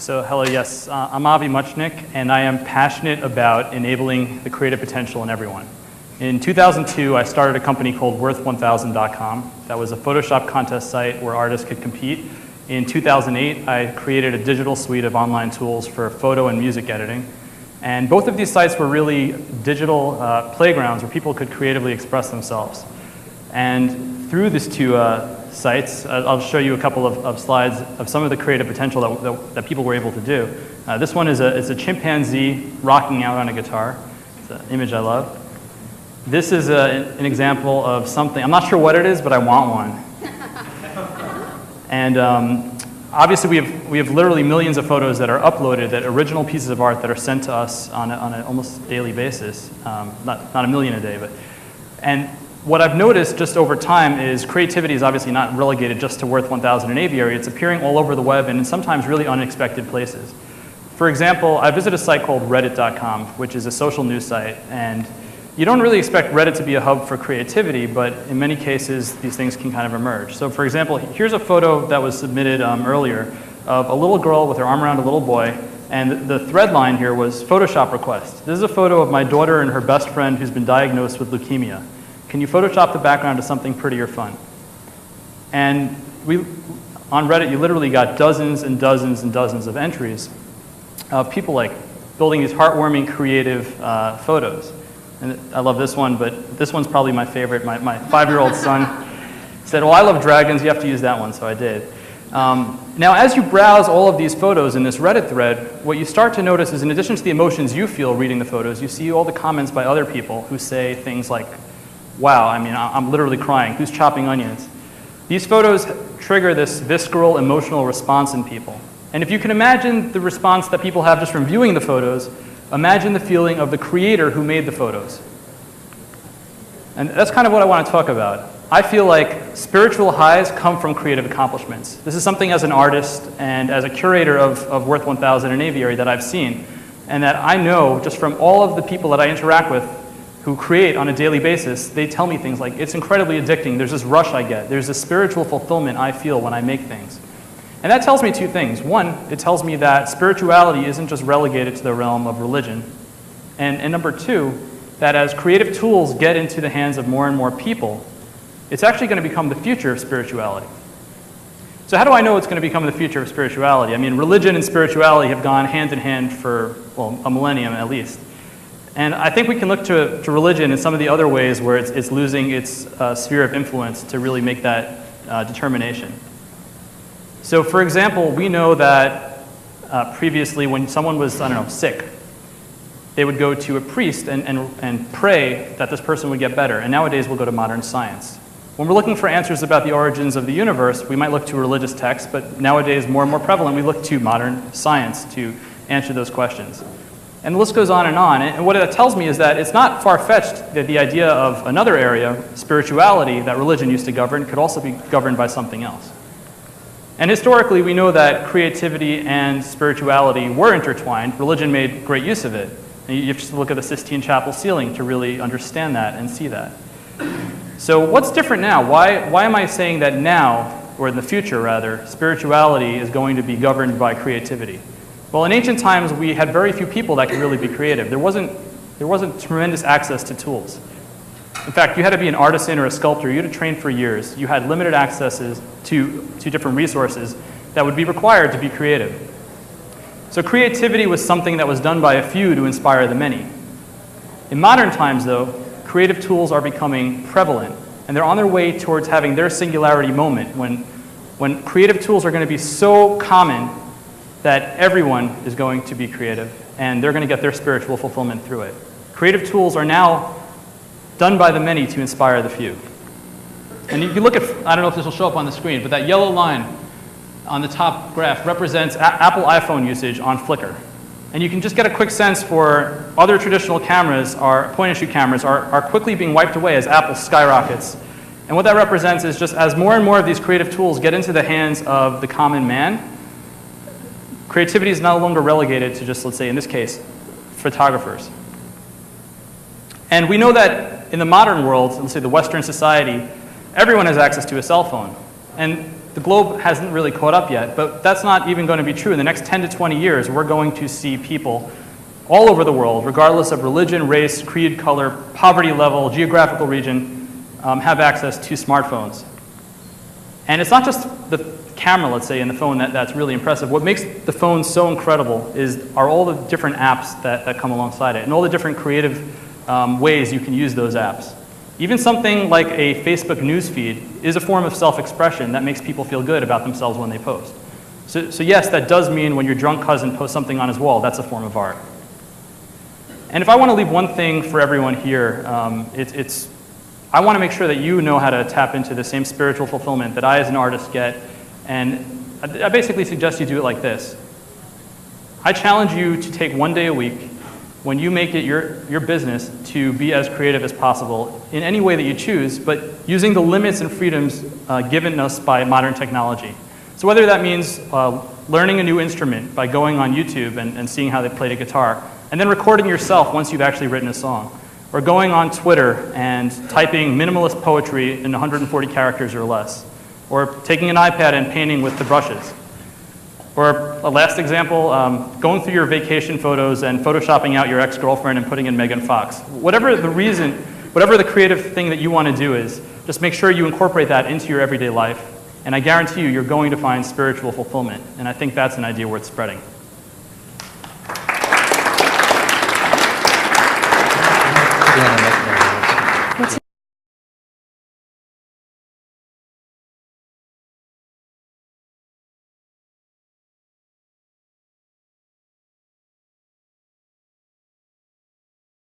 So hello, yes, I'm Avi Muchnick, and I am passionate about enabling the creative potential in everyone. In 2002, I started a company called Worth1000.com. That was a Photoshop contest site where artists could compete. In 2008, I created a digital suite of online tools for photo and music editing. And both of these sites were really digital playgrounds where people could creatively express themselves. And through these two sites, I'll show you a couple of slides of some of the creative potential that people were able to do. This one is a chimpanzee rocking out on a guitar. It's an image I love. This is an example of something, I'm not sure what it is, but I want one. And obviously we have literally millions of photos that are uploaded, that original pieces of art that are sent to us on an almost daily basis. Not a million a day, but. And what I've noticed just over time is creativity is obviously not relegated just to Worth 1000 and Aviary. It's appearing all over the web and in sometimes really unexpected places. For example, I visited a site called Reddit.com, which is a social news site. And you don't really expect Reddit to be a hub for creativity, but in many cases, these things can kind of emerge. So for example, here's a photo that was submitted earlier of a little girl with her arm around a little boy. And the thread line here was Photoshop request. This is a photo of my daughter and her best friend who's been diagnosed with leukemia. Can you Photoshop the background to something pretty or fun? And on Reddit, you literally got dozens and dozens and dozens of entries of people like building these heartwarming, creative photos. And I love this one, but this one's probably my favorite. My 5-year-old son said, well, I love dragons, you have to use that one, so I did. Now, as you browse all of these photos in this Reddit thread, what you start to notice is in addition to the emotions you feel reading the photos, you see all the comments by other people who say things like, wow, I mean, I'm literally crying. Who's chopping onions? These photos trigger this visceral, emotional response in people. And if you can imagine the response that people have just from viewing the photos, imagine the feeling of the creator who made the photos. And that's kind of what I want to talk about. I feel like spiritual highs come from creative accomplishments. This is something as an artist and as a curator of Worth 1000 and Aviary that I've seen, and that I know just from all of the people that I interact with who create on a daily basis, they tell me things like, it's incredibly addicting, there's this rush I get, there's this spiritual fulfillment I feel when I make things. And that tells me two things. One, it tells me that spirituality isn't just relegated to the realm of religion. And number two, that as creative tools get into the hands of more and more people, it's actually going to become the future of spirituality. So how do I know it's going to become the future of spirituality? I mean, religion and spirituality have gone hand in hand for, well, a millennium at least. And I think we can look to religion in some of the other ways where it's losing its sphere of influence to really make that determination. So for example, we know that previously when someone was, I don't know, sick, they would go to a priest and pray that this person would get better. And nowadays we'll go to modern science. When we're looking for answers about the origins of the universe, we might look to religious texts, but nowadays more and more prevalent, we look to modern science to answer those questions. And the list goes on. And what that tells me is that it's not far-fetched that the idea of another area, spirituality, that religion used to govern, could also be governed by something else. And historically, we know that creativity and spirituality were intertwined. Religion made great use of it. And you have to look at the Sistine Chapel ceiling to really understand that and see that. So what's different now? Why am I saying that now, or in the future rather, spirituality is going to be governed by creativity? Well, in ancient times, we had very few people that could really be creative. There wasn't tremendous access to tools. In fact, you had to be an artisan or a sculptor. You had to train for years. You had limited accesses to different resources that would be required to be creative. So creativity was something that was done by a few to inspire the many. In modern times, though, creative tools are becoming prevalent, and they're on their way towards having their singularity moment when creative tools are going to be so common that everyone is going to be creative, and they're going to get their spiritual fulfillment through it. Creative tools are now done by the many to inspire the few. And you can look at, I don't know if this will show up on the screen, but that yellow line on the top graph represents Apple iPhone usage on Flickr. And you can just get a quick sense for other traditional cameras, point-and-shoot cameras, are quickly being wiped away as Apple skyrockets. And what that represents is just as more and more of these creative tools get into the hands of the common man, creativity is no longer relegated to just, let's say in this case, photographers. And we know that in the modern world, let's say the Western society, everyone has access to a cell phone. And the globe hasn't really caught up yet, but that's not even going to be true. In the next 10 to 20 years, we're going to see people all over the world, regardless of religion, race, creed, color, poverty level, geographical region, have access to smartphones. And it's not just the camera, let's say, in the phone that's really impressive. What makes the phone so incredible are all the different apps that come alongside it, and all the different creative ways you can use those apps. Even something like a Facebook news feed is a form of self-expression that makes people feel good about themselves when they post. So yes, that does mean when your drunk cousin posts something on his wall, that's a form of art. And if I want to leave one thing for everyone here, I want to make sure that you know how to tap into the same spiritual fulfillment that I as an artist get, and I basically suggest you do it like this. I challenge you to take one day a week when you make it your business to be as creative as possible in any way that you choose, but using the limits and freedoms given us by modern technology. So whether that means learning a new instrument by going on YouTube and seeing how they played a guitar, and then recording yourself once you've actually written a song, or going on Twitter and typing minimalist poetry in 140 characters or less, or taking an iPad and painting with the brushes. Or a last example, going through your vacation photos and photoshopping out your ex-girlfriend and putting in Megan Fox. Whatever the reason, whatever the creative thing that you want to do is, just make sure you incorporate that into your everyday life, and I guarantee you're going to find spiritual fulfillment, and I think that's an idea worth spreading.